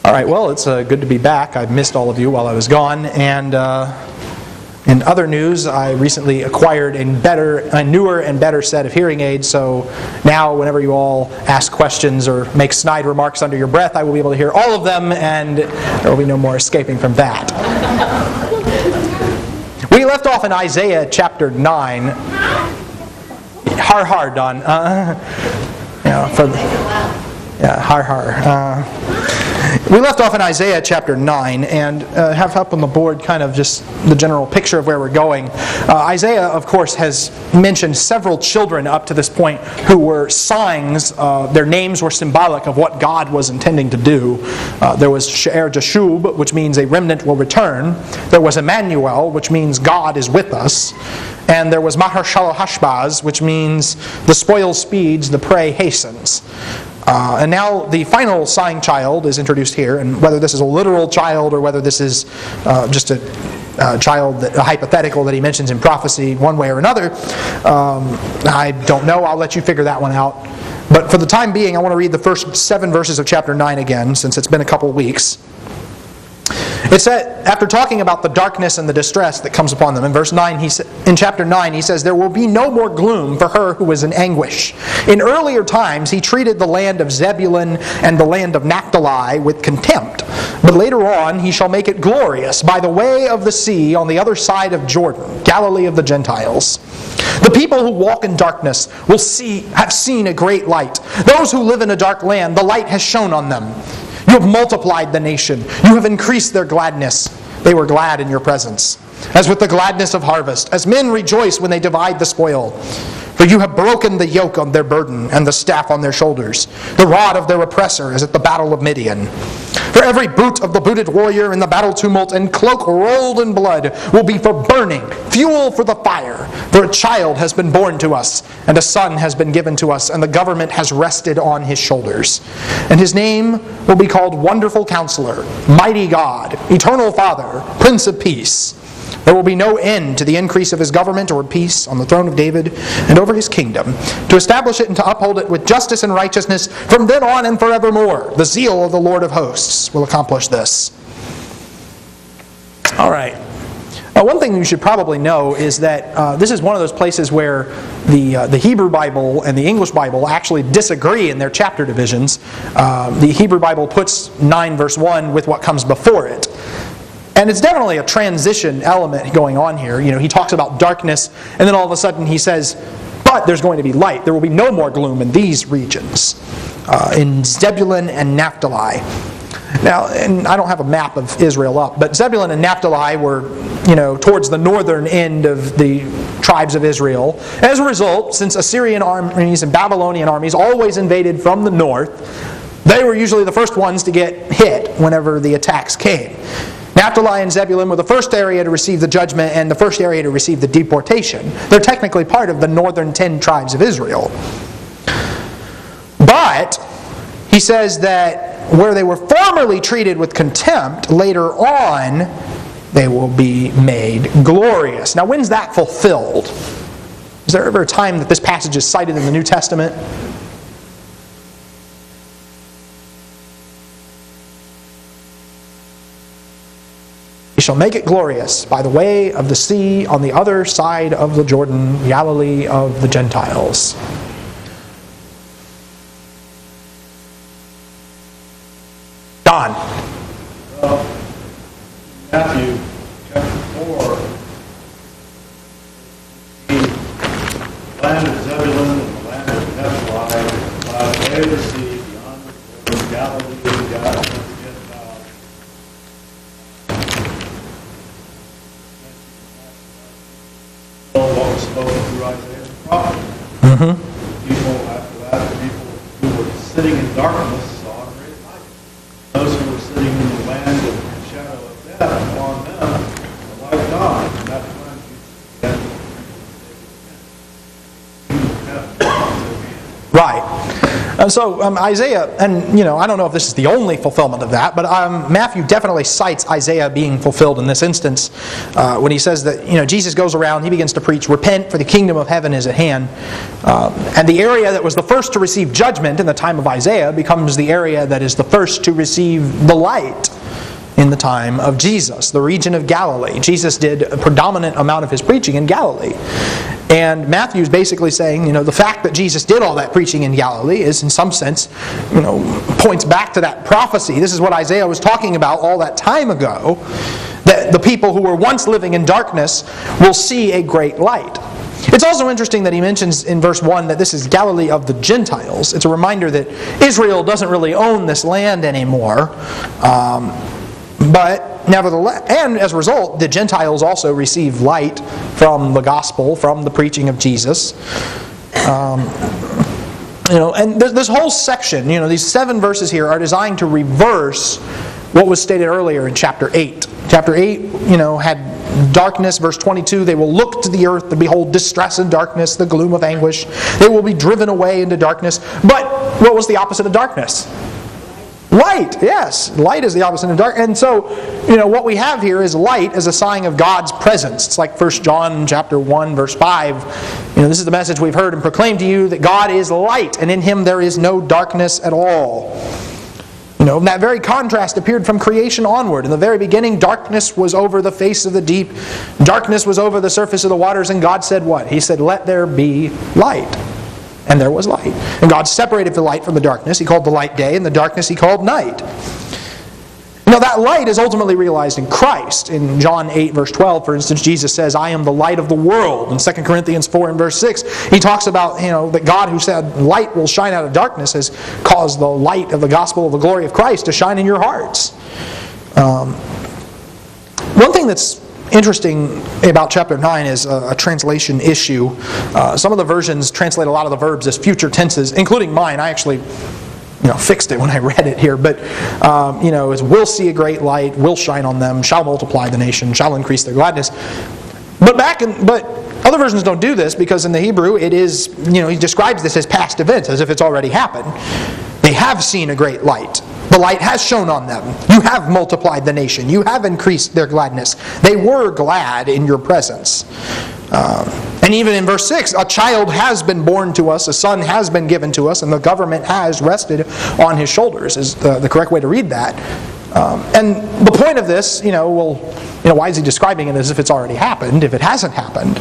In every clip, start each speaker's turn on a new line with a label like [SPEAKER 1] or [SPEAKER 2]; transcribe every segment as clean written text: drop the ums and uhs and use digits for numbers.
[SPEAKER 1] All right, well, it's good to be back. I missed all of you while I was gone. And in other news, I recently acquired a newer and better set of hearing aids. So now whenever you all ask questions or make snide remarks under your breath, I will be able to hear all of them, and there will be no more escaping from that. We left off in Isaiah chapter 9. Har, Don. We left off in Isaiah chapter 9 and have up on the board kind of just the general picture of where we're going. Isaiah, of course, has mentioned several children up to this point who were signs. Their names were symbolic of what God was intending to do. There was She'er Jashub, which means a remnant will return. There was Emmanuel, which means God is with us. And there was Mahar Shalom-Hashbaz, which means the spoil speeds, the prey hastens. And now the final sign child is introduced here, and whether this is a literal child or whether this is just a child, a hypothetical that he mentions in prophecy one way or another, I don't know. I'll let you figure that one out. But for the time being, I want to read the first 7 verses of chapter 9 again, since it's been a couple of weeks. It said, after talking about the darkness and the distress that comes upon them, in verse 9, in chapter 9, he says, "There will be no more gloom for her who is in anguish. In earlier times, he treated the land of Zebulun and the land of Naphtali with contempt. But later on, he shall make it glorious by the way of the sea on the other side of Jordan, Galilee of the Gentiles. The people who walk in darkness will have seen a great light. Those who live in a dark land, the light has shone on them. You have multiplied the nation. You have increased their gladness. They were glad in your presence, as with the gladness of harvest, as men rejoice when they divide the spoil. For you have broken the yoke on their burden and the staff on their shoulders. The rod of their oppressor is at the battle of Midian. For every boot of the booted warrior in the battle tumult and cloak rolled in blood will be for burning, fuel for the fire. For a child has been born to us, and a son has been given to us, and the government has rested on his shoulders. And his name will be called Wonderful Counselor, Mighty God, Eternal Father, Prince of Peace. There will be no end to the increase of his government or peace on the throne of David and over his kingdom, to establish it and to uphold it with justice and righteousness from then on and forevermore. The zeal of the Lord of hosts will accomplish this." All right. One thing you should probably know is that this is one of those places where the Hebrew Bible and the English Bible actually disagree in their chapter divisions. The Hebrew Bible puts 9 verse 1 with what comes before it. And it's definitely a transition element going on here. You know, he talks about darkness, and then all of a sudden he says, but there's going to be light. There will be no more gloom in these regions, in Zebulun and Naphtali. Now, and I don't have a map of Israel up, but Zebulun and Naphtali were, towards the northern end of the tribes of Israel. As a result, since Assyrian armies and Babylonian armies always invaded from the north, they were usually the first ones to get hit whenever the attacks came. Naphtali and Zebulun were the first area to receive the judgment and the first area to receive the deportation. They're technically part of the northern 10 tribes of Israel. But he says that where they were formerly treated with contempt, later on they will be made glorious. Now, when's that fulfilled? Is there ever a time that this passage is cited in the New Testament? He shall make it glorious by the way of the sea on the other side of the Jordan, Galilee of the Gentiles. Don.
[SPEAKER 2] Matthew chapter 4, the land of Zebulun and the land of Naphtali, by the way of the sea, beyond the Jordan, Galilee of the Gentiles. What was spoken through Isaiah the prophet. People, after that, the people who were sitting in darkness saw a great light. Those who were sitting in the land of the shadow of death, upon them the light dawned. And that time Jesus began to
[SPEAKER 1] Right. And so Isaiah, and I don't know if this is the only fulfillment of that, but Matthew definitely cites Isaiah being fulfilled in this instance when he says that Jesus goes around, he begins to preach, "Repent, for the kingdom of heaven is at hand." And the area that was the first to receive judgment in the time of Isaiah becomes the area that is the first to receive the light in the time of Jesus, the region of Galilee. Jesus did a predominant amount of his preaching in Galilee. And Matthew's basically saying, the fact that Jesus did all that preaching in Galilee is, in some sense, points back to that prophecy. This is what Isaiah was talking about all that time ago, that the people who were once living in darkness will see a great light. It's also interesting that he mentions in verse 1 that this is Galilee of the Gentiles. It's a reminder that Israel doesn't really own this land anymore. But nevertheless, and as a result, the Gentiles also receive light from the gospel, from the preaching of Jesus. And this whole section, these 7 verses here are designed to reverse what was stated earlier in chapter 8. Chapter 8, had darkness, verse 22, "They will look to the earth and behold distress and darkness, the gloom of anguish. They will be driven away into darkness." But what was the opposite of darkness? Light, yes. Light is the opposite of dark. And so, what we have here is light as a sign of God's presence. It's like 1 John chapter 1, verse 5. This is the message we've heard and proclaimed to you, that God is light, and in Him there is no darkness at all. And that very contrast appeared from creation onward. In the very beginning, darkness was over the face of the deep. Darkness was over the surface of the waters, and God said what? He said, "Let there be light." And there was light. And God separated the light from the darkness. He called the light day, and the darkness He called night. Now that light is ultimately realized in Christ. In John 8, verse 12, for instance, Jesus says, "I am the light of the world." In 2 Corinthians 4 and verse 6, He talks about that God, who said light will shine out of darkness, has caused the light of the gospel of the glory of Christ to shine in your hearts. One thing that's interesting about chapter 9 is a translation issue. Some of the versions translate a lot of the verbs as future tenses, including mine. I actually fixed it when I read it here. But, is "will see a great light, will shine on them, shall multiply the nation, shall increase their gladness." But other versions don't do this, because in the Hebrew it is, he describes this as past events, as if it's already happened. They have seen a great light. The light has shone on them. You have multiplied the nation. You have increased their gladness. They were glad in your presence. And even in verse 6, "A child has been born to us, a son has been given to us, and the government has rested on His shoulders," is the correct way to read that. And the point of this, why is he describing it as if it's already happened, if it hasn't happened?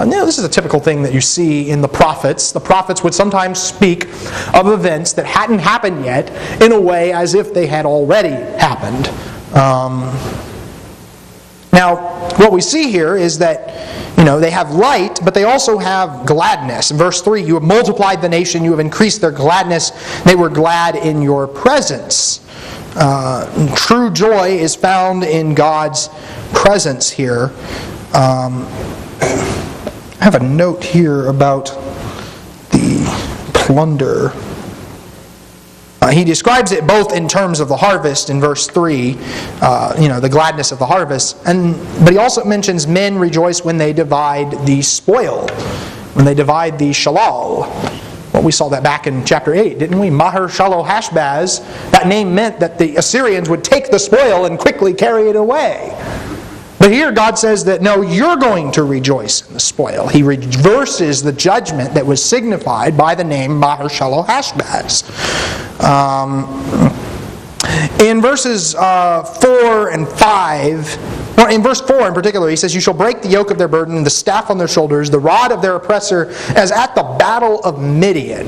[SPEAKER 1] This is a typical thing that you see in the prophets. The prophets would sometimes speak of events that hadn't happened yet in a way as if they had already happened. Now, what we see here is that they have light, but they also have gladness. In verse 3, "You have multiplied the nation, you have increased their gladness, they were glad in your presence." True joy is found in God's presence here. I have a note here about the plunder. He describes it both in terms of the harvest in verse 3, the gladness of the harvest, but he also mentions men rejoice when they divide the spoil, when they divide the shalal. Well, we saw that back in chapter 8, didn't we? Maher Shalal Hashbaz. That name meant that the Assyrians would take the spoil and quickly carry it away. But here God says that, no, you're going to rejoice in the spoil. He reverses the judgment that was signified by the name Maher Shalal Hashbaz. In verses 4 and 5, well, in verse 4 in particular, he says, "You shall break the yoke of their burden, the staff on their shoulders, the rod of their oppressor, as at the battle of Midian."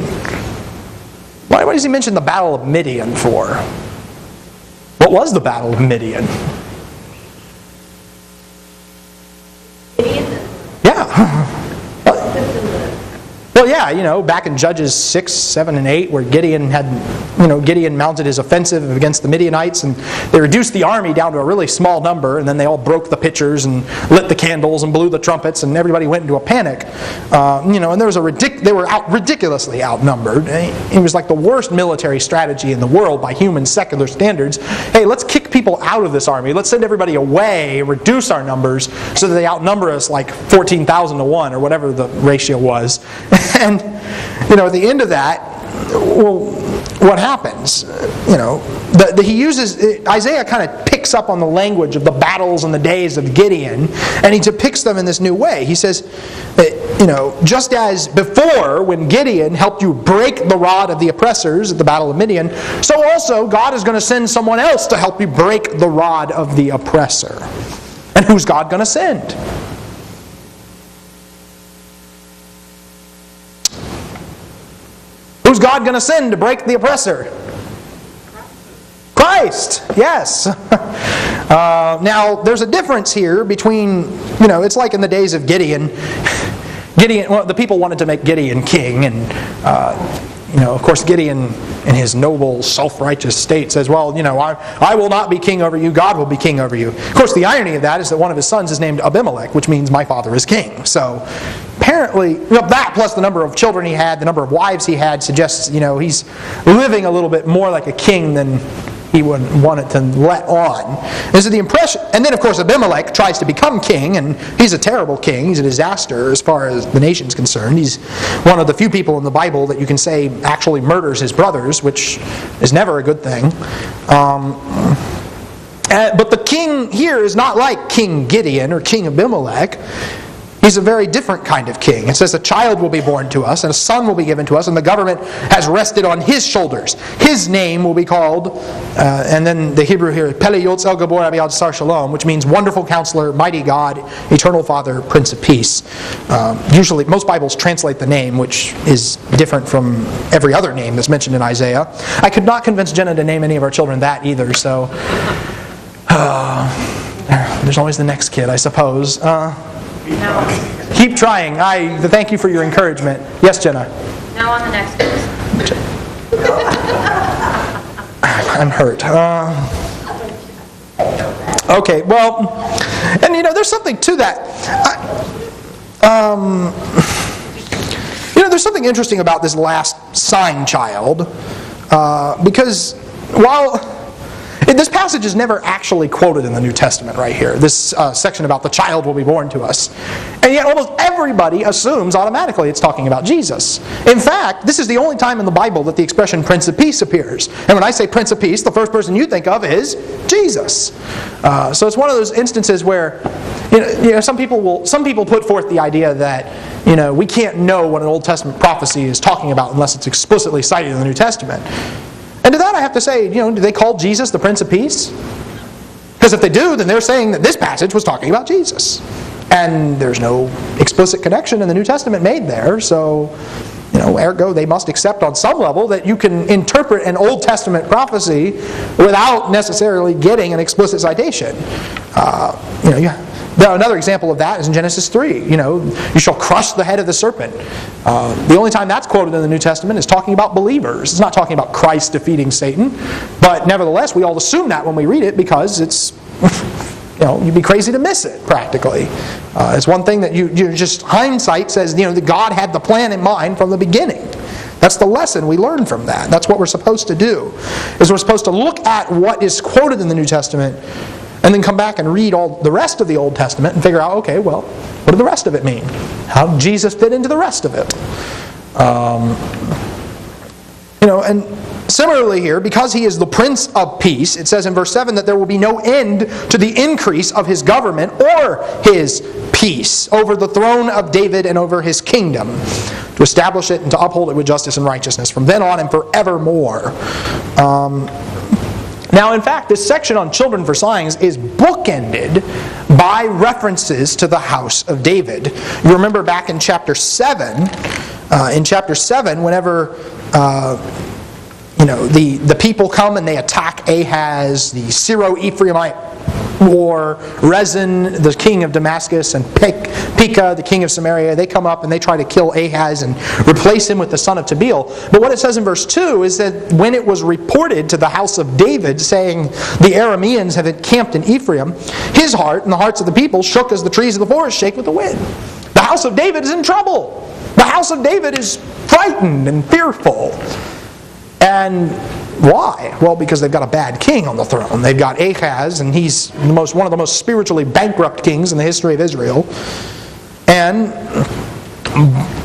[SPEAKER 1] Why does he mention the battle of Midian for? What was the battle of Midian? Yeah. Well, yeah, back in Judges 6, 7, and 8, where Gideon mounted his offensive against the Midianites, and they reduced the army down to a really small number, and then they all broke the pitchers and lit the candles and blew the trumpets, and everybody went into a panic. And there was they were ridiculously outnumbered. It was like the worst military strategy in the world by human secular standards. Hey, let's kick people out of this army. Let's send everybody away, reduce our numbers, so that they outnumber us like 14,000 to 1, or whatever the ratio was. And, at the end of that, well, what happens? He uses, Isaiah kind of picks up on the language of the battles and the days of Gideon, and he depicts them in this new way. He says, just as before, when Gideon helped you break the rod of the oppressors at the battle of Midian, so also God is going to send someone else to help you break the rod of the oppressor. And who's God going to send? Who's God going to send to break the oppressor? Christ, yes. Now, there's a difference here between, it's like in the days of Gideon. The people wanted to make Gideon king, and of course Gideon in his noble, self-righteous state says, well, I will not be king over you, God will be king over you. Of course, the irony of that is that one of his sons is named Abimelech, which means my father is king. So apparently, that plus the number of children he had, the number of wives he had, suggests, he's living a little bit more like a king than he would want it to let on. This is the impression. And then, of course, Abimelech tries to become king, and he's a terrible king. He's a disaster as far as the nation's concerned. He's one of the few people in the Bible that you can say actually murders his brothers, which is never a good thing. But the king here is not like King Gideon or King Abimelech. He's a very different kind of king. It says a child will be born to us, and a son will be given to us, and the government has rested on his shoulders. His name will be called, and then the Hebrew here, Pele Yotz El Gabor Abiad Sar Shalom, which means Wonderful Counselor, Mighty God, Eternal Father, Prince of Peace. Usually, most Bibles translate the name, which is different from every other name that's mentioned in Isaiah. I could not convince Jenna to name any of our children that either, so there's always the next kid, I suppose. Keep trying. Thank you for your encouragement. Yes, Jenna?
[SPEAKER 3] Now on the next person.
[SPEAKER 1] I'm hurt. Okay, well, and there's something to that. There's something interesting about this last sign child, because while this passage is never actually quoted in the New Testament right here, this section about the child will be born to us. And yet almost everybody assumes automatically it's talking about Jesus. In fact, this is the only time in the Bible that the expression Prince of Peace appears. And when I say Prince of Peace, the first person you think of is Jesus. So it's one of those instances where some people put forth the idea that we can't know what an Old Testament prophecy is talking about unless it's explicitly cited in the New Testament. And to that I have to say, do they call Jesus the Prince of Peace? Because if they do, then they're saying that this passage was talking about Jesus. And there's no explicit connection in the New Testament made there, so, ergo they must accept on some level that you can interpret an Old Testament prophecy without necessarily getting an explicit citation. Another example of that is in Genesis 3. You shall crush the head of the serpent. The only time that's quoted in the New Testament is talking about believers. It's not talking about Christ defeating Satan. But nevertheless, we all assume that when we read it because it's, you'd be crazy to miss it, practically. It's one thing that you just, hindsight says, that God had the plan in mind from the beginning. That's the lesson we learn from that. That's what we're supposed to do, is we're supposed to look at what is quoted in the New Testament and then come back and read all the rest of the Old Testament and figure out, okay, well, what did the rest of it mean? How did Jesus fit into the rest of it? And similarly here, because he is the Prince of Peace, it says in verse 7 that there will be no end to the increase of his government or his peace over the throne of David and over his kingdom, to establish it and to uphold it with justice and righteousness from then on and forevermore. Now, in fact, this section on children for signs is bookended by references to the house of David. You remember back in chapter 7, whenever the people come and they attack Ahaz, the Syro-Ephraimite war, Rezin, the king of Damascus, and Pekah, the king of Samaria, they come up and they try to kill Ahaz and replace him with the son of Tabeel. But what it says in verse 2 is that when it was reported to the house of David, saying the Arameans have encamped in Ephraim, his heart and the hearts of the people shook as the trees of the forest shake with the wind. The house of David is in trouble. The house of David is frightened and fearful. And why? Well, because they've got a bad king on the throne. They've got Ahaz, and he's one of the most spiritually bankrupt kings in the history of Israel. And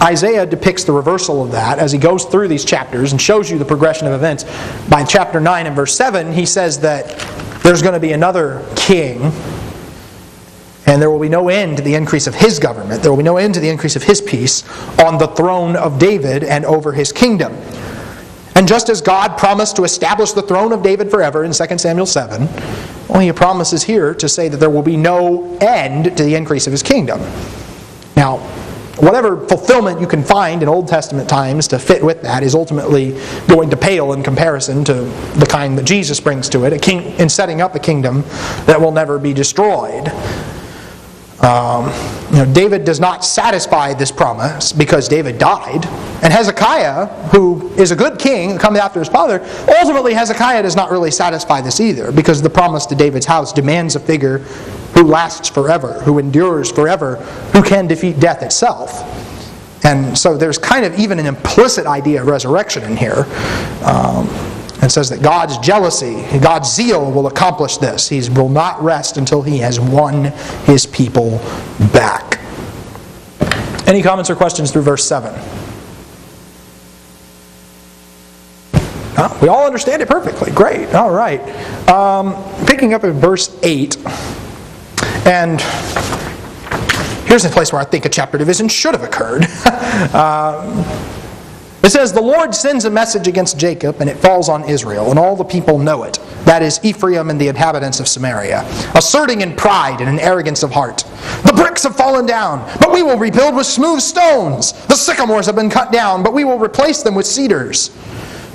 [SPEAKER 1] Isaiah depicts the reversal of that as he goes through these chapters and shows you the progression of events. By chapter 9 and verse 7, he says that there's going to be another king, and there will be no end to the increase of his government. There will be no end to the increase of his peace on the throne of David and over his kingdom. And just as God promised to establish the throne of David forever in 2 Samuel 7, well, he promises here to say that there will be no end to the increase of his kingdom. Now, whatever fulfillment you can find in Old Testament times to fit with that is ultimately going to pale in comparison to the kind that Jesus brings to it, in setting up a kingdom that will never be destroyed. David does not satisfy this promise because David died. And Hezekiah, who is a good king, coming after his father, ultimately Hezekiah does not really satisfy this either, because the promise to David's house demands a figure who lasts forever, who endures forever, who can defeat death itself. And so there's kind of even an implicit idea of resurrection in here. It says that God's jealousy, God's zeal will accomplish this. He will not rest until He has won His people back. Any comments or questions through verse 7? We all understand it perfectly. Great. All right. Picking up at verse 8. And here's a place where I think a chapter division should have occurred. It says, the Lord sends a message against Jacob, and it falls on Israel, and all the people know it. That is Ephraim and the inhabitants of Samaria, asserting in pride and in arrogance of heart. The bricks have fallen down, but we will rebuild with smooth stones. The sycamores have been cut down, but we will replace them with cedars.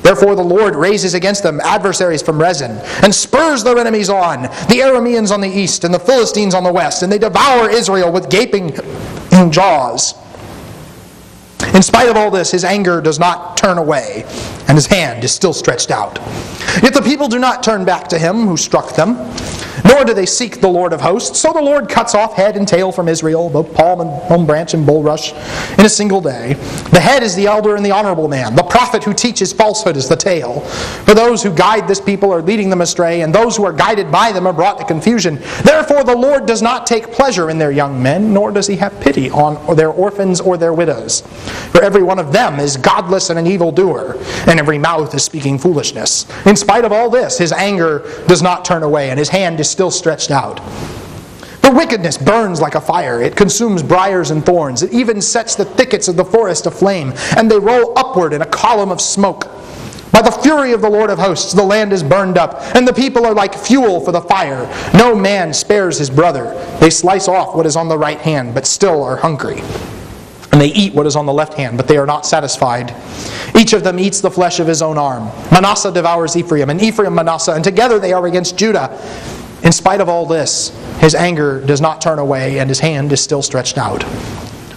[SPEAKER 1] Therefore the Lord raises against them adversaries from Rezin, and spurs their enemies on, the Arameans on the east, and the Philistines on the west, and they devour Israel with gaping jaws. In spite of all this, His anger does not turn away, and His hand is still stretched out. Yet the people do not turn back to Him who struck them, nor do they seek the Lord of hosts. So the Lord cuts off head and tail from Israel, both palm and palm branch and bulrush, in a single day. The head is the elder and the honorable man. The prophet who teaches falsehood is the tail. For those who guide this people are leading them astray, and those who are guided by them are brought to confusion. Therefore the Lord does not take pleasure in their young men, nor does He have pity on their orphans or their widows. For every one of them is godless and an evildoer, and every mouth is speaking foolishness. In spite of all this, His anger does not turn away, and His hand is still stretched out. The wickedness burns like a fire. It consumes briars and thorns. It even sets the thickets of the forest aflame, and they roll upward in a column of smoke. By the fury of the Lord of hosts, the land is burned up, and the people are like fuel for the fire. No man spares his brother. They slice off what is on the right hand, but still are hungry. And they eat what is on the left hand, but they are not satisfied. Each of them eats the flesh of his own arm. Manasseh devours Ephraim, and Ephraim Manasseh, and together they are against Judah. In spite of all this, His anger does not turn away, and His hand is still stretched out.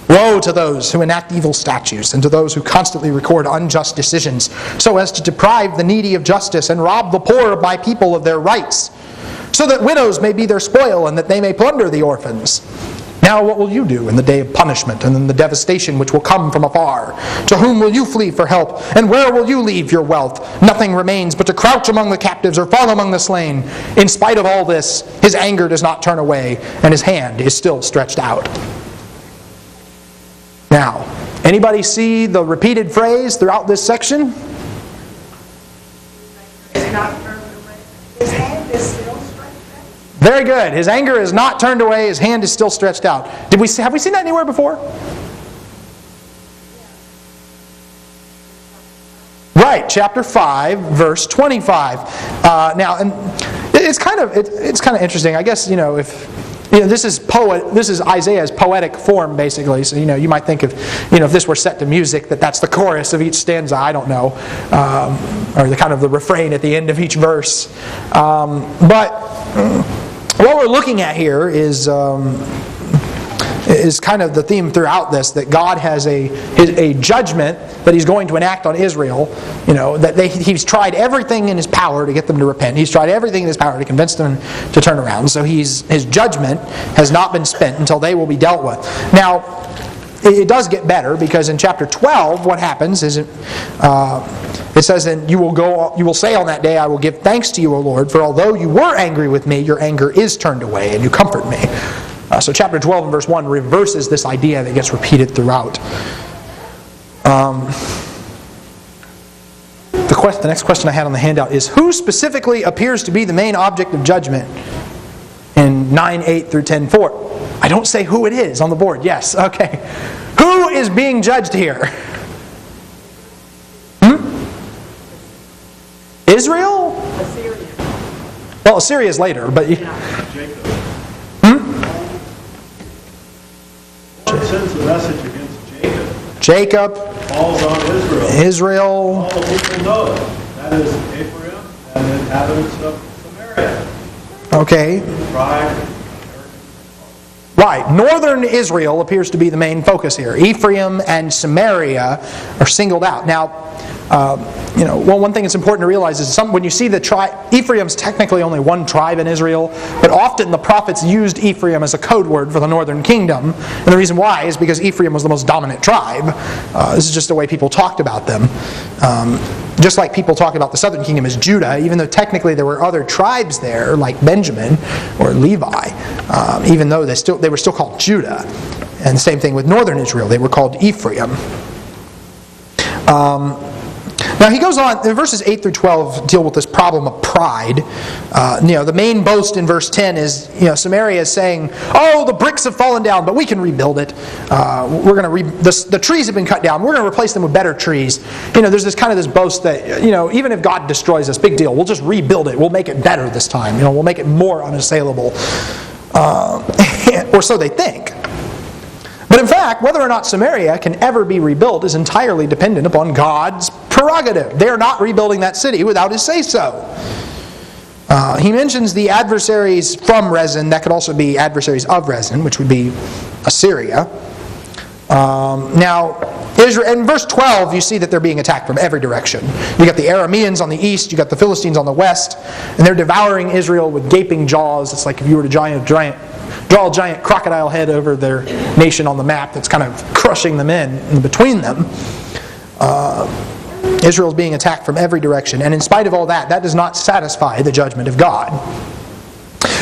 [SPEAKER 1] Woe to those who enact evil statutes, and to those who constantly record unjust decisions, so as to deprive the needy of justice, and rob the poor of my people of their rights, so that widows may be their spoil, and that they may plunder the orphans. Now what will you do in the day of punishment and in the devastation which will come from afar? To whom will you flee for help? And where will you leave your wealth? Nothing remains but to crouch among the captives or fall among the slain. In spite of all this, His anger does not turn away, and His hand is still stretched out. Now, anybody see the repeated phrase throughout this section?
[SPEAKER 4] It's not turned away. His hand is still stretched out.
[SPEAKER 1] Very good. His anger is not turned away. His hand is still stretched out. Have we seen that anywhere before? Right, chapter 5, verse 25. Now, and it's kind of interesting. I guess this is Isaiah's poetic form, basically. So you might think of if this were set to music, that's the chorus of each stanza. I don't know, or the refrain at the end of each verse. But what we're looking at here is kind of the theme throughout this, that God has a judgment that He's going to enact on Israel. He's tried everything in His power to get them to repent. He's tried everything in His power to convince them to turn around. So His judgment has not been spent until they will be dealt with. Now, it does get better, because in chapter 12, what happens is it says, "And you will say on that day, I will give thanks to you, O Lord, for although you were angry with me, your anger is turned away, and you comfort me." So chapter 12 and verse 1 reverses this idea that gets repeated throughout. The next question I had on the handout is, who specifically appears to be the main object of judgment in 9:8 through 10:4? I don't say who it is on the board. Yes, okay. Who is being judged here? Israel?
[SPEAKER 4] Assyria.
[SPEAKER 1] Well, Assyria is later, but...
[SPEAKER 2] Jacob. Lord sends a message against Jacob. Falls on Israel. All the people know it. That is Ephraim and the inhabitants of Samaria.
[SPEAKER 1] Okay.
[SPEAKER 2] Pride.
[SPEAKER 1] Right. Northern Israel appears to be the main focus here. Ephraim and Samaria are singled out. Now, one thing that's important to realize is when you see the tribe, Ephraim's technically only one tribe in Israel, but often the prophets used Ephraim as a code word for the northern kingdom. And the reason why is because Ephraim was the most dominant tribe. This is just the way people talked about them. Just like people talk about the southern kingdom as Judah, even though technically there were other tribes there, like Benjamin or Levi, even though they were still called Judah. And the same thing with northern Israel, they were called Ephraim. Now he goes on, in verses 8 through 12 deal with this problem of pride. The main boast in verse 10 is, Samaria is saying, oh, the bricks have fallen down, but we can rebuild it. The trees have been cut down. We're going to replace them with better trees. There's this boast that, even if God destroys us, big deal. We'll just rebuild it. We'll make it better this time. We'll make it more unassailable. Or so they think. But in fact, whether or not Samaria can ever be rebuilt is entirely dependent upon God's prerogative. They are not rebuilding that city without His say-so. He mentions the adversaries from Rezin. That could also be adversaries of Rezin, which would be Assyria. Now, Israel, in verse 12, you see that they're being attacked from every direction. You got the Arameans on the east, you got the Philistines on the west, and they're devouring Israel with gaping jaws. It's like if you were to draw a giant crocodile head over their nation on the map that's kind of crushing them in between them. Israel's being attacked from every direction, and in spite of all that, that does not satisfy the judgment of God.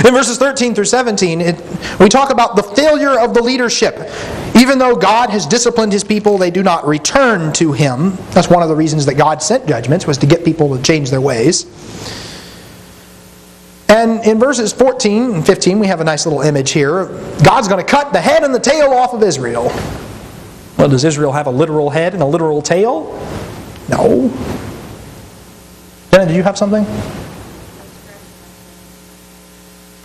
[SPEAKER 1] In verses 13 through 17, we talk about the failure of the leadership. Even though God has disciplined His people, they do not return to Him. That's one of the reasons that God sent judgments, was to get people to change their ways. And in verses 14 and 15, we have a nice little image here. God's going to cut the head and the tail off of Israel. Well, does Israel have a literal head and a literal tail? No. Jenna, did you have something?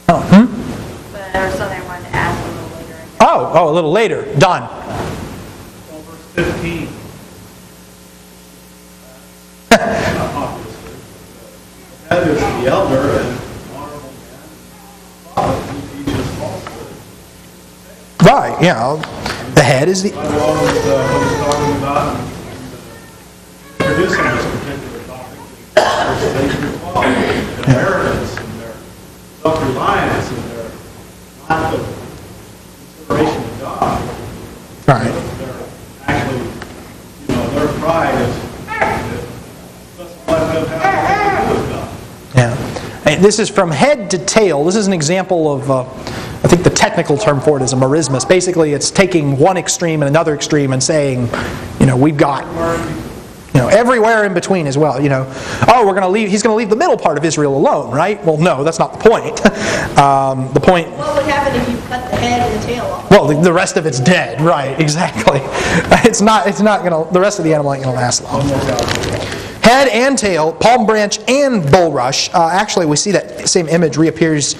[SPEAKER 3] But there was something I wanted to ask a little later.
[SPEAKER 1] Oh, a little later. Don.
[SPEAKER 2] Well, verse 15. Obviously. That is the elder and honorable man who teaches falsehood.
[SPEAKER 1] Right, the head is the...
[SPEAKER 2] I was talking about introducing this particular topic, verses 8 through 12, their arrogance and their self-reliance and their lack of consideration of God.
[SPEAKER 1] Right.
[SPEAKER 2] They're actually, their pride doesn't let them have anything to do with God.
[SPEAKER 1] Yeah. And this is from head to tail. This is an example of, I think the technical term for it is a merismus. Basically, it's taking one extreme and another extreme and saying, we've got, everywhere in between as well. We're going to leave. He's going to leave the middle part of Israel alone, right? Well, no, that's not the point. The point.
[SPEAKER 4] What would happen if you cut the head and the tail off?
[SPEAKER 1] Well, the rest of it's dead, right? Exactly. It's not going to. The rest of the animal ain't going to last long. Head and tail, palm branch and bulrush. Actually, we see that same image reappears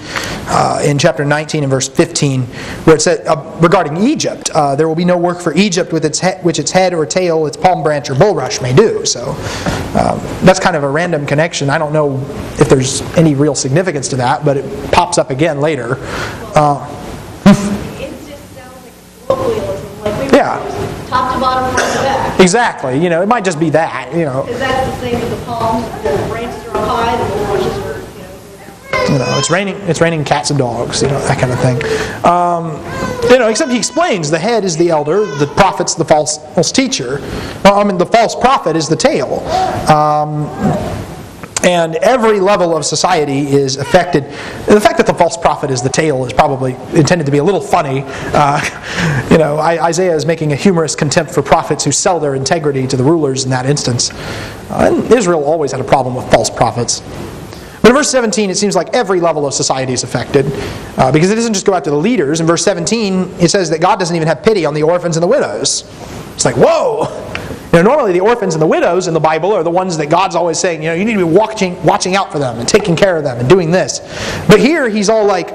[SPEAKER 1] in chapter 19 and verse 15, where it said regarding Egypt, there will be no work for Egypt with which its head or tail, its palm branch or bulrush may do. So that's kind of a random connection. I don't know if there's any real significance to that, but it pops up again later.
[SPEAKER 4] It just sounds like colloquialism. Like we were top to bottom, front to back.
[SPEAKER 1] Exactly. It might just be that.
[SPEAKER 4] Because that's the same with the palms. The branches are up high, the bulrushes are,
[SPEAKER 1] It's raining cats and dogs, that kind of thing. Except he explains the head is the elder, the prophet's the false teacher. The false prophet is the tail. And every level of society is affected. The fact that the false prophet is the tail is probably intended to be a little funny. Isaiah is making a humorous contempt for prophets who sell their integrity to the rulers in that instance. And Israel always had a problem with false prophets. But in verse 17, it seems like every level of society is affected, because it doesn't just go out to the leaders. In verse 17, it says that God doesn't even have pity on the orphans and the widows. It's like, whoa! Normally the orphans and the widows in the Bible are the ones that God's always saying, you need to be watching out for them and taking care of them and doing this. But here he's all like,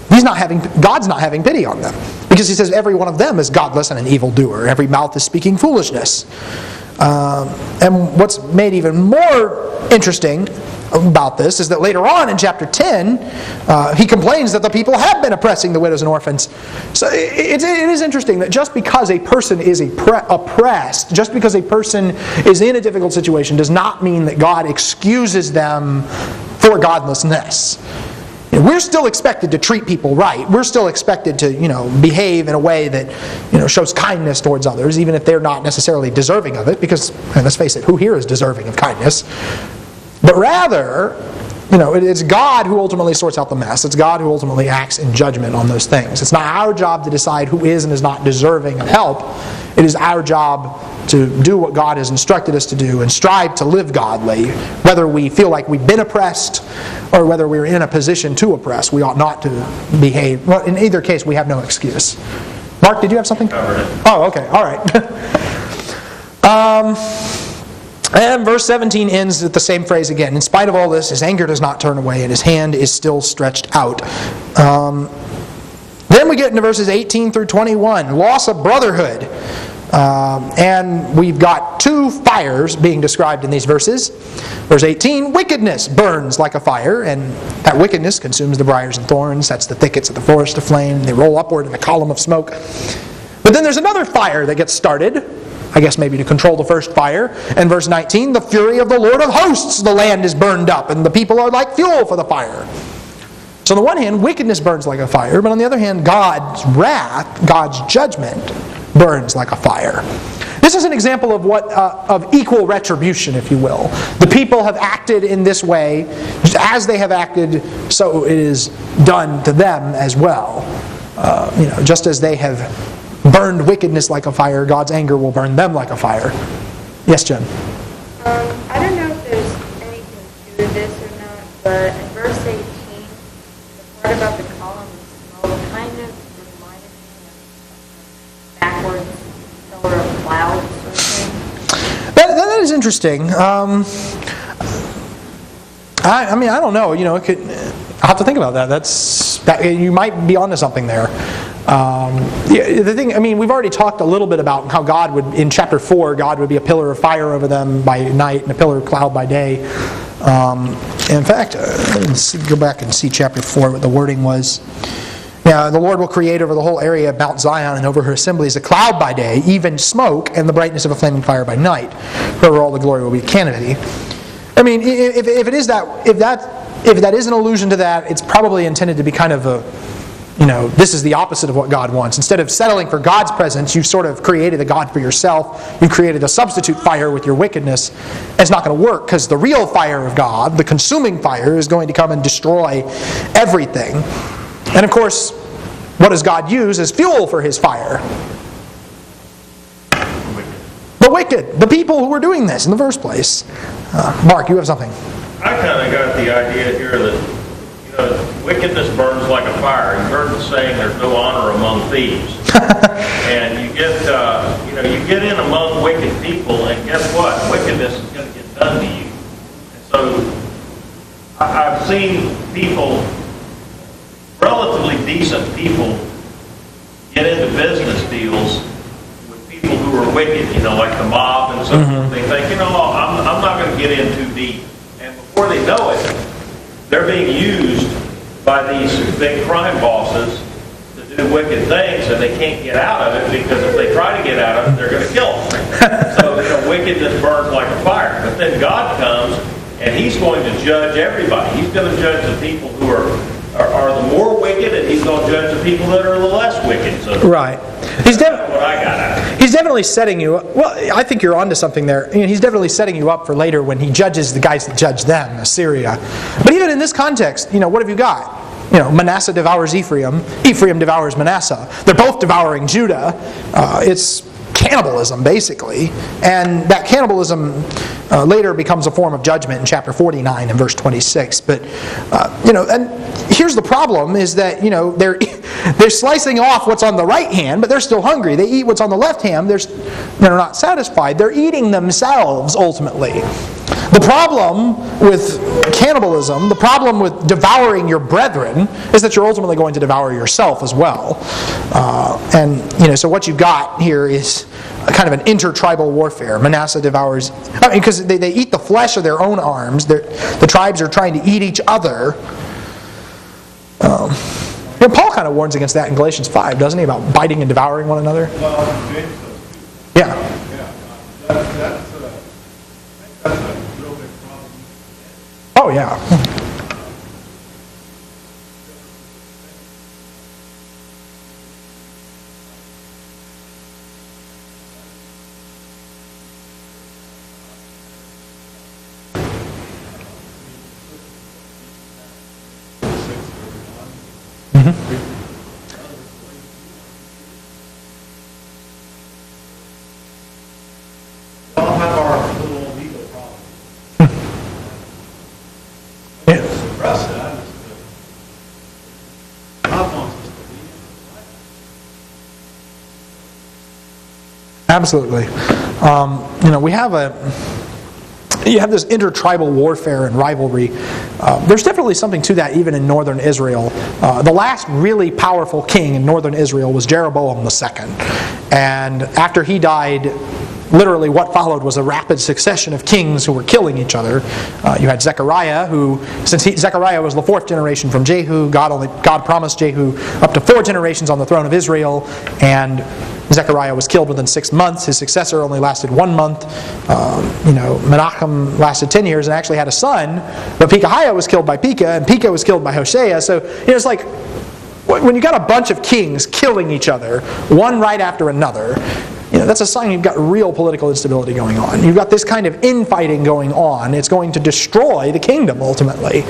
[SPEAKER 1] God's not having pity on them. Because he says every one of them is godless and an evildoer. Every mouth is speaking foolishness. And what's made even more interesting about this is that later on in chapter 10, he complains that the people have been oppressing the widows and orphans. So it is interesting that just because a person is oppressed, just because a person is in a difficult situation, does not mean that God excuses them for godlessness. We're still expected to treat people right. We're still expected to, behave in a way that, shows kindness towards others, even if they're not necessarily deserving of it. Because, let's face it, who here is deserving of kindness? But rather, it's God who ultimately sorts out the mess. It's God who ultimately acts in judgment on those things. It's not our job to decide who is and is not deserving of help. It is our job to do what God has instructed us to do and strive to live godly, whether we feel like we've been oppressed or whether we're in a position to oppress. We ought not to behave. Well, in either case, we have no excuse. Mark, did you have something? Oh, okay. All right. And verse 17 ends with the same phrase again. In spite of all this, his anger does not turn away and his hand is still stretched out. Then we get into verses 18 through 21. Loss of brotherhood. And we've got two fires being described in these verses. Verse 18, wickedness burns like a fire, and that wickedness consumes the briars and thorns. That's the thickets of the forest aflame. They roll upward in a column of smoke. But then there's another fire that gets started, I guess maybe to control the first fire. And verse 19, the fury of the Lord of hosts, the land is burned up, and the people are like fuel for the fire. So on the one hand, wickedness burns like a fire, but on the other hand, God's wrath, God's judgment, burns like a fire. This is an example of of equal retribution, if you will. The people have acted in this way, as they have acted, so it is done to them as well. Just as they have burned wickedness like a fire, God's anger will burn them like a fire. Yes, Jen?
[SPEAKER 3] I don't know if there's anything to this or not, but in verse 18, the part about the column of smoke kind of reminded me of backwards pillar of clouds or something.
[SPEAKER 1] That is interesting. I don't know. I'll have to think about that. You might be onto something there. The thing, we've already talked a little bit about how God would, in chapter 4, God would be a pillar of fire over them by night and a pillar of cloud by day. In fact, let's go back and see chapter 4, what the wording was. Yeah, the Lord will create over the whole area of Mount Zion and over her assemblies a cloud by day, even smoke, and the brightness of a flaming fire by night, wherever all the glory will be canopy. If that is an allusion to that, it's probably intended to be kind of this is the opposite of what God wants. Instead of settling for God's presence, you've sort of created a God for yourself. You've created a substitute fire with your wickedness. And it's not going to work because the real fire of God, the consuming fire, is going to come and destroy everything. And of course, what does God use as fuel for his fire? The wicked. The people who were doing this in the first place. Mark, you have something.
[SPEAKER 5] I kind of got the idea here that wickedness burns like a fire. You've heard the saying, "There's no honor among thieves." And you get in among wicked people, and guess what? Wickedness is going to get done to you. And so, I've seen people, relatively decent people, get into business deals with people who are wicked. Like the mob and so forth. They think, I'm not going to get in too deep. And before they know it, they're being used by these big crime bosses to do wicked things, and they can't get out of it because if they try to get out of it, they're going to kill them. So wickedness burns like a fire. But then God comes, and He's going to judge everybody. He's going to judge the people who are the more wicked, and He's going to judge the people that are the less wicked. So.
[SPEAKER 1] Right. He's
[SPEAKER 5] That's what I got out of it.
[SPEAKER 1] He's definitely setting you up. Well, I think you're onto something there. He's definitely setting you up for later when he judges the guys that judge them, Assyria. But even in this context, what have you got? Manasseh devours Ephraim. Ephraim devours Manasseh. They're both devouring Judah. It's cannibalism, basically. And that cannibalism later becomes a form of judgment in chapter 49 and verse 26. But, and here's the problem is that, they're slicing off what's on the right hand, but they're still hungry. They eat what's on the left hand. They're not satisfied. They're eating themselves, ultimately. The problem with cannibalism, the problem with devouring your brethren, is that you're ultimately going to devour yourself as well. So what you've got here is a kind of an intertribal warfare. Manasseh devours, because they eat the flesh of their own arms. The tribes are trying to eat each other. Paul kind of warns against that in Galatians 5, doesn't he, about biting and devouring one another?
[SPEAKER 2] Well, James does too.
[SPEAKER 1] Yeah.
[SPEAKER 2] That's a real big problem.
[SPEAKER 1] Oh, yeah.
[SPEAKER 2] We all have our little old ego problems.
[SPEAKER 1] Yeah.
[SPEAKER 2] Suppress that is the God wants us to lead in life.
[SPEAKER 1] Absolutely. You have this intertribal warfare and rivalry. There's definitely something to that even in northern Israel. The last really powerful king in northern Israel was Jeroboam II. And after he died, literally what followed was a rapid succession of kings who were killing each other. You had Zechariah, who, Zechariah was the fourth generation from Jehu, God promised Jehu up to 4 generations on the throne of Israel, and Zechariah was killed within 6 months. His successor only lasted 1 month. Menachem lasted 10 years and actually had a son, but Pekahiah was killed by Pekah, and Pekah was killed by Hoshea. So it's like, when you got a bunch of kings killing each other, one right after another, that's a sign you've got real political instability going on. You've got this kind of infighting going on. It's going to destroy the kingdom, ultimately.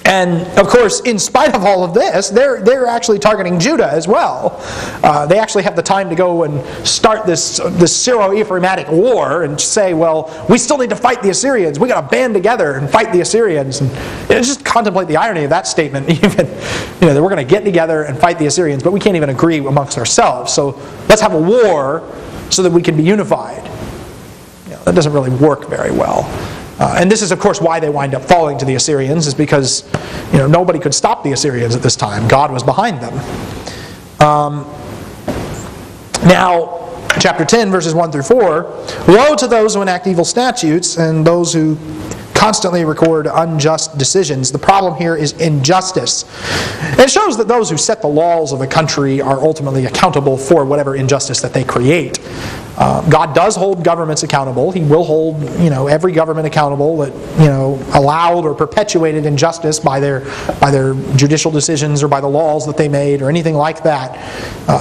[SPEAKER 1] And, of course, in spite of all of this, they're actually targeting Judah as well. They actually have the time to go and start this Syro-Ephraimitic war and say, well, we still need to fight the Assyrians. We've got to band together and fight the Assyrians. And just contemplate the irony of that statement, even, that we're going to get together and fight the Assyrians, but we can't even agree amongst ourselves. So let's have a war so that we can be unified. That doesn't really work very well. And this is, of course, why they wind up falling to the Assyrians, is because nobody could stop the Assyrians at this time. God was behind them. Now, chapter 10, verses 1 through 4, woe to those who enact evil statutes and those who constantly record unjust decisions. The problem here is injustice. It shows that those who set the laws of a country are ultimately accountable for whatever injustice that they create. God does hold governments accountable. He will hold, every government accountable that, allowed or perpetuated injustice by their judicial decisions or by the laws that they made or anything like that.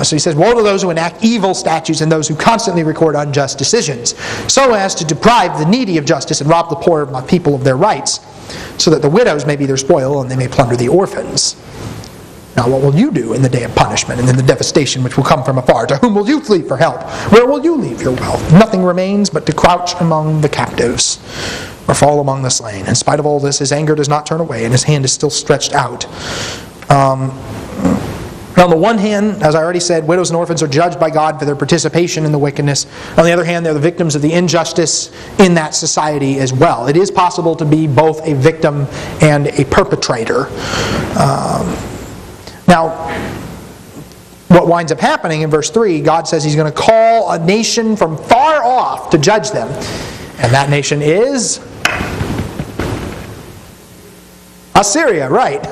[SPEAKER 1] So he says, woe to those who enact evil statutes and those who constantly record unjust decisions, so as to deprive the needy of justice and rob the poor of my people of their rights, so that the widows may be their spoil and they may plunder the orphans. Now what will you do in the day of punishment and in the devastation which will come from afar? To whom will you flee for help? Where will you leave your wealth? Nothing remains but to crouch among the captives or fall among the slain. In spite of all this, his anger does not turn away and his hand is still stretched out. On the one hand, as I already said, widows and orphans are judged by God for their participation in the wickedness. On the other hand, they're the victims of the injustice in that society as well. It is possible to be both a victim and a perpetrator. Now, what winds up happening in verse 3, God says He's going to call a nation from far off to judge them. And that nation is Assyria, right?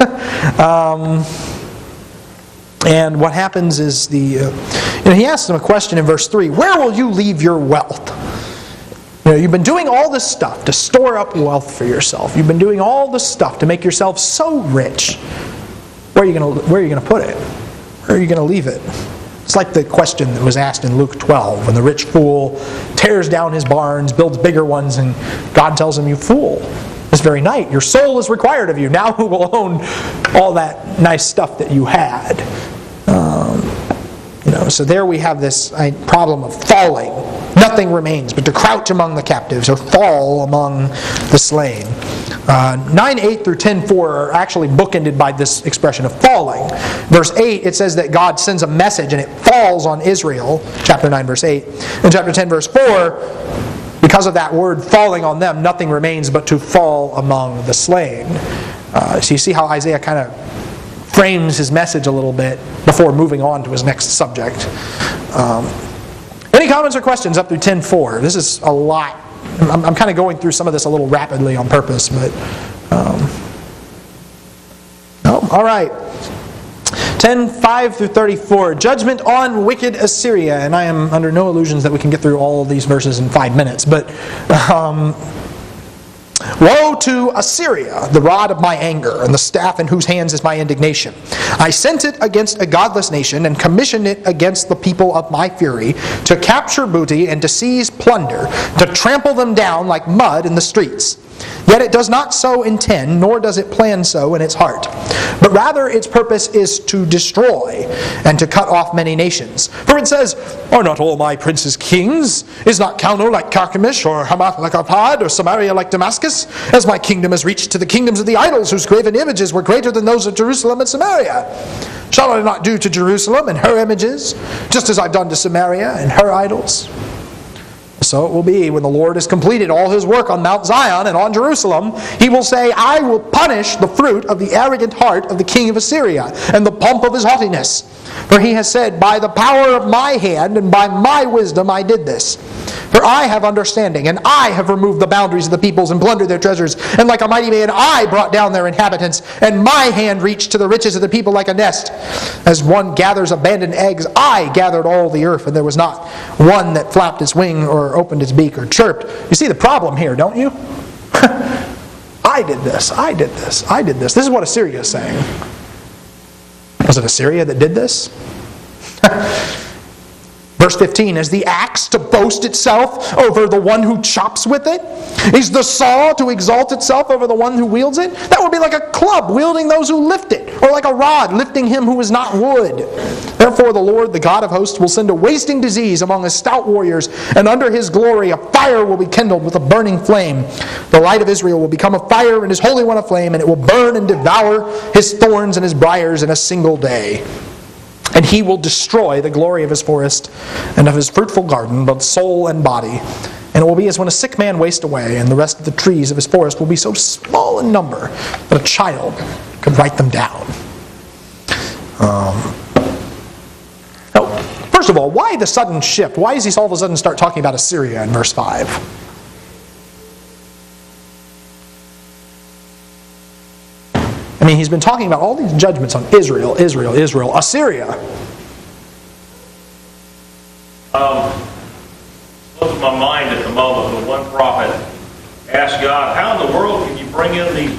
[SPEAKER 1] And what happens is He asks them a question in verse 3, where will you leave your wealth? You've been doing all this stuff to store up wealth for yourself. You've been doing all this stuff to make yourself so rich. Where are you going to put it? Where Where are you going to leave it? It's like the question that was asked in Luke 12 when the rich fool tears down his barns, builds bigger ones, and God tells him, "You fool, this very night your soul is required of you. Now who will own all that nice stuff that you had?" So there we have this problem of falling. Nothing remains but to crouch among the captives or fall among the slain. 9:8 through 10:4 are actually bookended by this expression of falling. Verse 8, it says that God sends a message and it falls on Israel. Chapter 9, verse 8. In chapter 10, verse 4, because of that word falling on them, nothing remains but to fall among the slain. So you see how Isaiah kind of frames his message a little bit before moving on to his next subject. Any comments or questions up through 10:4? This is a lot. I'm kind of going through some of this a little rapidly on purpose, but no. All right. 10:5 through 34. Judgment on wicked Assyria, and I am under no illusions that we can get through all of these verses in 5 minutes, but. Woe to Assyria, the rod of my anger, and the staff in whose hands is my indignation. I sent it against a godless nation, and commissioned it against the people of my fury, to capture booty and to seize plunder, to trample them down like mud in the streets. Yet it does not so intend, nor does it plan so in its heart. But rather its purpose is to destroy, and to cut off many nations. For it says, "Are not all my princes kings? Is not Calno like Carchemish, or Hamath like Arpad, or Samaria like Damascus? As my kingdom has reached to the kingdoms of the idols, whose graven images were greater than those of Jerusalem and Samaria. Shall I not do to Jerusalem and her images, just as I've done to Samaria and her idols?" So it will be when the Lord has completed all his work on Mount Zion and on Jerusalem, he will say, "I will punish the fruit of the arrogant heart of the king of Assyria, and the pomp of his haughtiness. For he has said, by the power of my hand and by my wisdom I did this. For I have understanding, and I have removed the boundaries of the peoples and plundered their treasures. And like a mighty man I brought down their inhabitants, and my hand reached to the riches of the people like a nest. As one gathers abandoned eggs, I gathered all the earth, and there was not one that flapped its wing or opened its beak or chirped." You see the problem here, don't you? I did this, I did this, I did this. This is what Assyria is saying. Was it Assyria that did this? Verse 15, "Is the axe to boast itself over the one who chops with it? Is the saw to exalt itself over the one who wields it? That would be like a club wielding those who lift it, or like a rod lifting him who is not wood. Therefore the Lord, the God of hosts, will send a wasting disease among his stout warriors, and under his glory a fire will be kindled with a burning flame. The light of Israel will become a fire, and his Holy One a flame, and it will burn and devour his thorns and his briars in a single day. And he will destroy the glory of his forest and of his fruitful garden, both soul and body. And it will be as when a sick man wastes away, and the rest of the trees of his forest will be so small in number that a child could write them down." First of all, why the sudden shift? Why does he all of a sudden start talking about Assyria in verse 5? I mean, he's been talking about all these judgments on Israel, Israel, Israel, Assyria.
[SPEAKER 5] Comes to my mind at the moment when one prophet asked God, "How in the world can you bring in these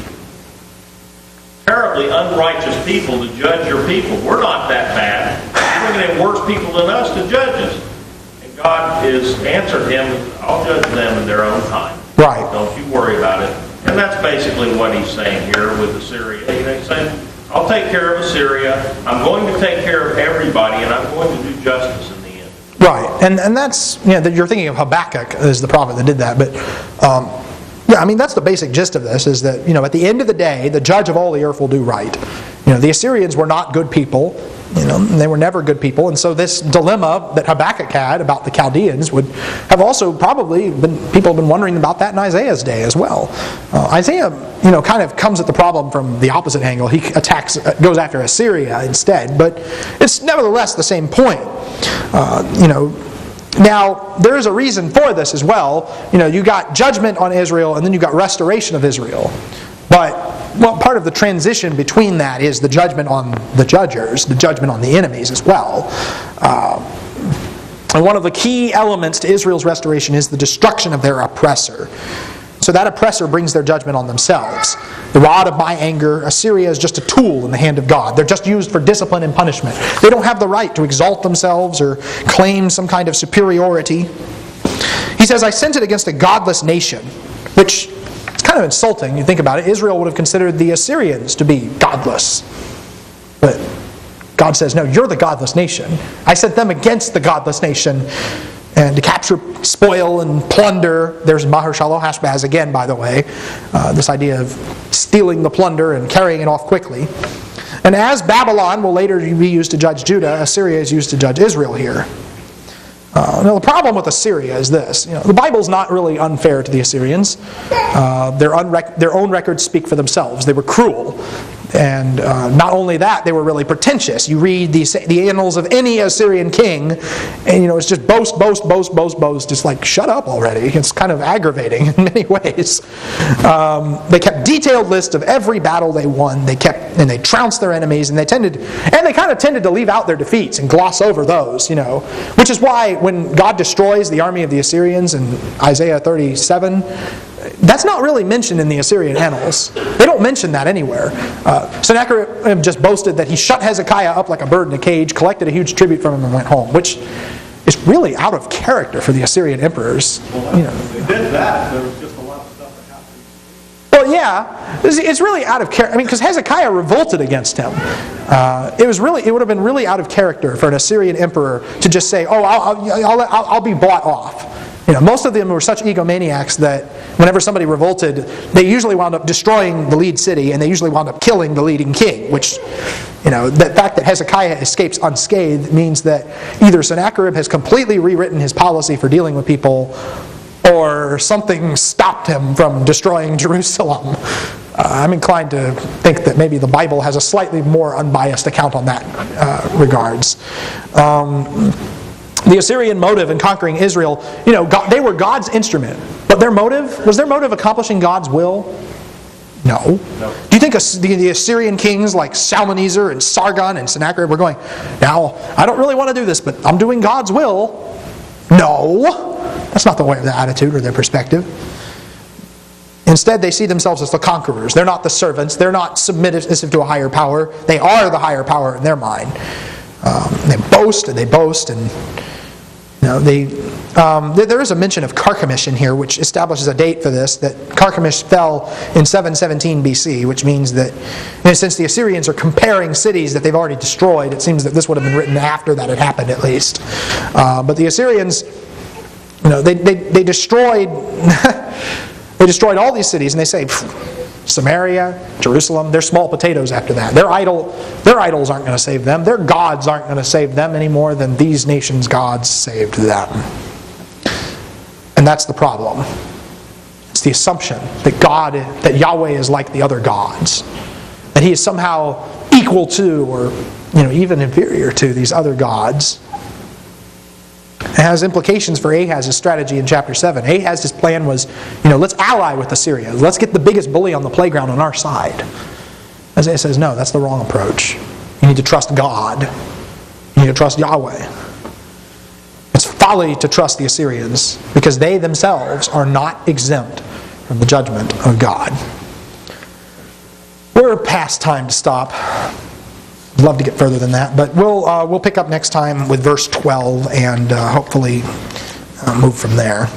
[SPEAKER 5] terribly unrighteous people to judge your people? We're not that bad. You're bringing in worse people than us to judge us." And God has answered him, "I'll judge them in their own time.
[SPEAKER 1] Right.
[SPEAKER 5] Don't you worry about it." And that's basically what he's saying here with Assyria. He's saying, I'll take care of Assyria, I'm going to take care of everybody, and I'm going to do justice in the end.
[SPEAKER 1] Right, and that's, you're thinking of Habakkuk as the prophet that did that, but yeah, I mean, that's the basic gist of this, is that, at the end of the day, the judge of all the earth will do right. The Assyrians were not good people, they were never good people, and so this dilemma that Habakkuk had about the Chaldeans would have also probably people have been wondering about that in Isaiah's day as well. Isaiah, kind of comes at the problem from the opposite angle. He goes after Assyria instead, but it's nevertheless the same point. Now, there is a reason for this as well. You got judgment on Israel, and then you got restoration of Israel. But part of the transition between that is the judgment on the judgers, the judgment on the enemies as well. And one of the key elements to Israel's restoration is the destruction of their oppressor. So that oppressor brings their judgment on themselves. The rod of my anger, Assyria is just a tool in the hand of God. They're just used for discipline and punishment. They don't have the right to exalt themselves or claim some kind of superiority. He says, I sent it against a godless nation, which is kind of insulting. You think about it. Israel would have considered the Assyrians to be godless. But God says, no, you're the godless nation. I sent them against the godless nation, and to capture, spoil, and plunder. There's Maher-shalal-hash-baz again, by the way. This idea of stealing the plunder and carrying it off quickly. And as Babylon will later be used to judge Judah, Assyria is used to judge Israel here. Now the problem with Assyria is this. The Bible's not really unfair to the Assyrians. Their own records speak for themselves. They were cruel. And not only that, they were really pretentious. You read the annals of any Assyrian king, and it's just boast, boast, boast, boast, boast. It's like, shut up already. It's kind of aggravating in many ways. They kept detailed lists of every battle they won. They trounced their enemies, and they kind of tended to leave out their defeats and gloss over those. Which is why when God destroys the army of the Assyrians in Isaiah 37. That's not really mentioned in the Assyrian annals. They don't mention that anywhere. Sennacherib just boasted that he shut Hezekiah up like a bird in a cage, collected a huge tribute from him, and went home, which is really out of character for the Assyrian emperors.
[SPEAKER 2] They did that. There was just a lot of stuff that happened.
[SPEAKER 1] Well, yeah, it's really out of character. Because Hezekiah revolted against him. It would have been really out of character for an Assyrian emperor to just say, "Oh, I'll be bought off." Most of them were such egomaniacs that whenever somebody revolted, they usually wound up destroying the lead city, and they usually wound up killing the leading king, which, the fact that Hezekiah escapes unscathed means that either Sennacherib has completely rewritten his policy for dealing with people, or something stopped him from destroying Jerusalem. I'm inclined to think that maybe the Bible has a slightly more unbiased account on that regards. The Assyrian motive in conquering Israel, they were God's instrument. But was their motive accomplishing God's will? No. Do you think the Assyrian kings like Shalmaneser and Sargon and Sennacherib were going, now, I don't really want to do this, but I'm doing God's will? No. That's not their attitude or their perspective. Instead, they see themselves as the conquerors. They're not the servants. They're not submissive to a higher power. They are the higher power in their mind. They boast, and there is a mention of Carchemish in here, which establishes a date for this, that Carchemish fell in 717 BC, which means that, since the Assyrians are comparing cities that they've already destroyed, it seems that this would have been written after that had happened at least. But the Assyrians, they destroyed they destroyed all these cities, and they say, Samaria, Jerusalem, they're small potatoes after that. Their idols aren't going to save them. Their gods aren't going to save them any more than these nations' gods saved them. And that's the problem. It's the assumption that Yahweh is like the other gods. That He is somehow equal to, or even inferior to, these other gods. It has implications for Ahaz's strategy in chapter 7. Ahaz's plan was, let's ally with Assyria. Let's get the biggest bully on the playground on our side. Isaiah says, no, that's the wrong approach. You need to trust God. You need to trust Yahweh. It's folly to trust the Assyrians because they themselves are not exempt from the judgment of God. We're past time to stop. I'd love to get further than that, but we'll pick up next time with verse 12 and hopefully move from there.